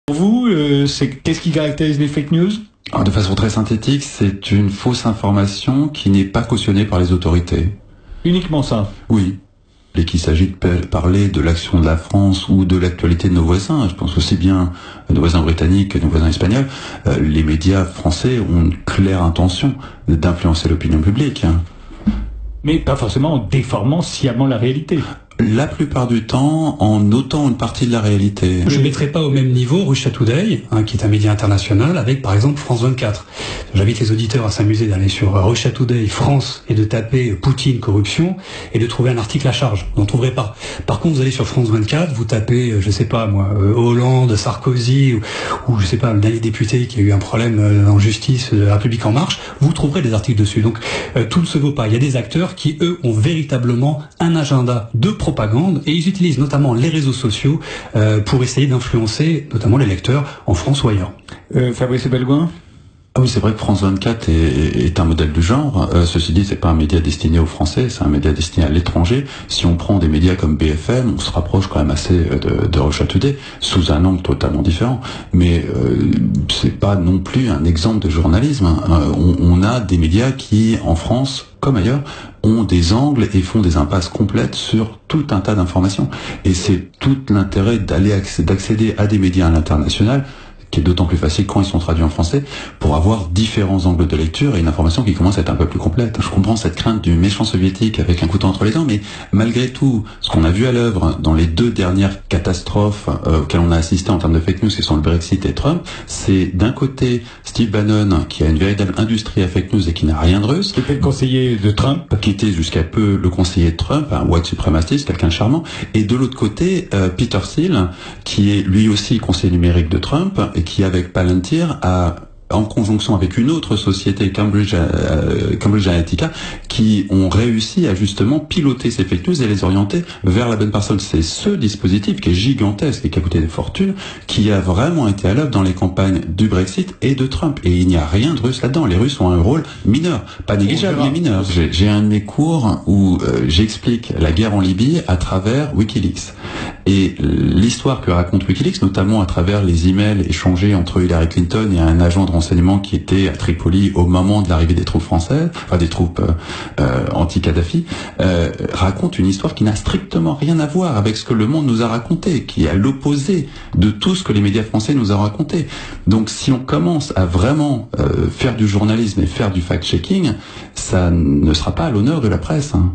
Pour vous, qu'est-ce qui caractérise les fake news? Alors, de façon très synthétique, c'est une fausse information qui n'est pas cautionnée par les autorités. Uniquement ça? Oui. Et qu'il s'agit de parler de l'action de la France ou de l'actualité de nos voisins, je pense aussi bien nos voisins britanniques que nos voisins espagnols, les médias français ont une claire intention d'influencer l'opinion publique. Mais pas forcément en déformant sciemment la réalité. La plupart du temps, en notant une partie de la réalité. Je ne mettrai pas au même niveau Russia Today, qui est un média international, avec par exemple France 24. J'invite les auditeurs à s'amuser d'aller sur Russia Today France et de taper Poutine corruption et de trouver un article à charge. Vous n'en trouverez pas. Par contre, vous allez sur France 24, vous tapez, je sais pas moi, Hollande, Sarkozy, ou je sais pas, le dernier député qui a eu un problème en justice de la République en marche, vous trouverez des articles dessus. Donc tout ne se vaut pas. Il y a des acteurs qui, eux, ont véritablement un agenda de propagande et ils utilisent notamment les réseaux sociaux pour essayer d'influencer notamment les lecteurs en France ou ailleurs. Fabrice Ebelgoin? Ah oui, c'est vrai que France 24 est un modèle du genre. Ceci dit, c'est pas un média destiné aux Français, c'est un média destiné à l'étranger. Si on prend des médias comme BFM, on se rapproche quand même assez de Russia Today, sous un angle totalement différent. Mais c'est pas non plus un exemple de journalisme. On a des médias qui, en France comme ailleurs, ont des angles et font des impasses complètes sur tout un tas d'informations. Et c'est tout l'intérêt d'accéder à des médias à l'international, qui est d'autant plus facile quand ils sont traduits en français, pour avoir différents angles de lecture et une information qui commence à être un peu plus complète. Je comprends cette crainte du méchant soviétique avec un couteau entre les dents, mais malgré tout, ce qu'on a vu à l'œuvre dans les deux dernières catastrophes auxquelles on a assisté en termes de fake news, qui sont le Brexit et Trump, c'est d'un côté Steve Bannon, qui a une véritable industrie à fake news et qui n'a rien de russe. Qui était le conseiller de Trump. Qui était jusqu'à peu le conseiller de Trump, un white suprématiste, quelqu'un de charmant. Et de l'autre côté, Peter Thiel, qui est lui aussi conseiller numérique de Trump, et qui, avec Palantir, en conjonction avec une autre société, Cambridge Analytica, qui ont réussi à justement piloter ces fake news et les orienter vers la bonne personne. C'est ce dispositif qui est gigantesque et qui a coûté des fortunes, qui a vraiment été à l'œuvre dans les campagnes du Brexit et de Trump. Et il n'y a rien de russe là-dedans. Les Russes ont un rôle mineur, pas négligeable, mais mineur. J'ai un de mes cours où j'explique la guerre en Libye à travers Wikileaks. Et l'histoire que raconte Wikileaks, notamment à travers les emails échangés entre Hillary Clinton et un agent de renseignement qui était à Tripoli au moment de l'arrivée des troupes françaises, enfin des troupes anti-Kadhafi, raconte une histoire qui n'a strictement rien à voir avec ce que le monde nous a raconté, qui est à l'opposé de tout ce que les médias français nous ont raconté. Donc si on commence à vraiment faire du journalisme et faire du fact-checking, ça ne sera pas à l'honneur de la presse, hein.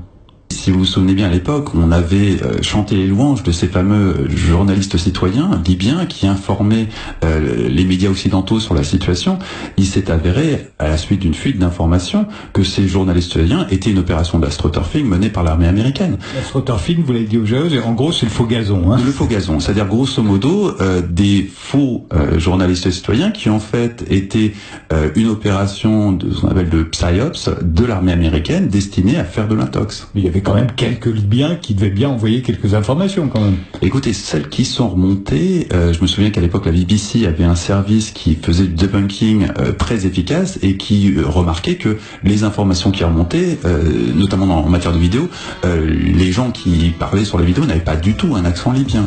Si vous vous souvenez bien, à l'époque, on avait chanté les louanges de ces fameux journalistes citoyens libyens qui informaient les médias occidentaux sur la situation. Il s'est avéré, à la suite d'une fuite d'informations, que ces journalistes citoyens étaient une opération d'astroturfing menée par l'armée américaine. L'astroturfing, vous l'avez dit aux jeunes, en gros, c'est le faux gazon. Hein. Le faux gazon, c'est-à-dire grosso modo des faux journalistes citoyens qui en fait étaient une opération de ce qu'on appelle de psyops de l'armée américaine destinée à faire de l'intox. Il y avait quand même quelques Libyens qui devaient bien envoyer quelques informations quand même. Écoutez, celles qui sont remontées, je me souviens qu'à l'époque la BBC avait un service qui faisait du debunking très efficace et qui remarquait que les informations qui remontaient, notamment en matière de vidéo, les gens qui parlaient sur les vidéos n'avaient pas du tout un accent libyen.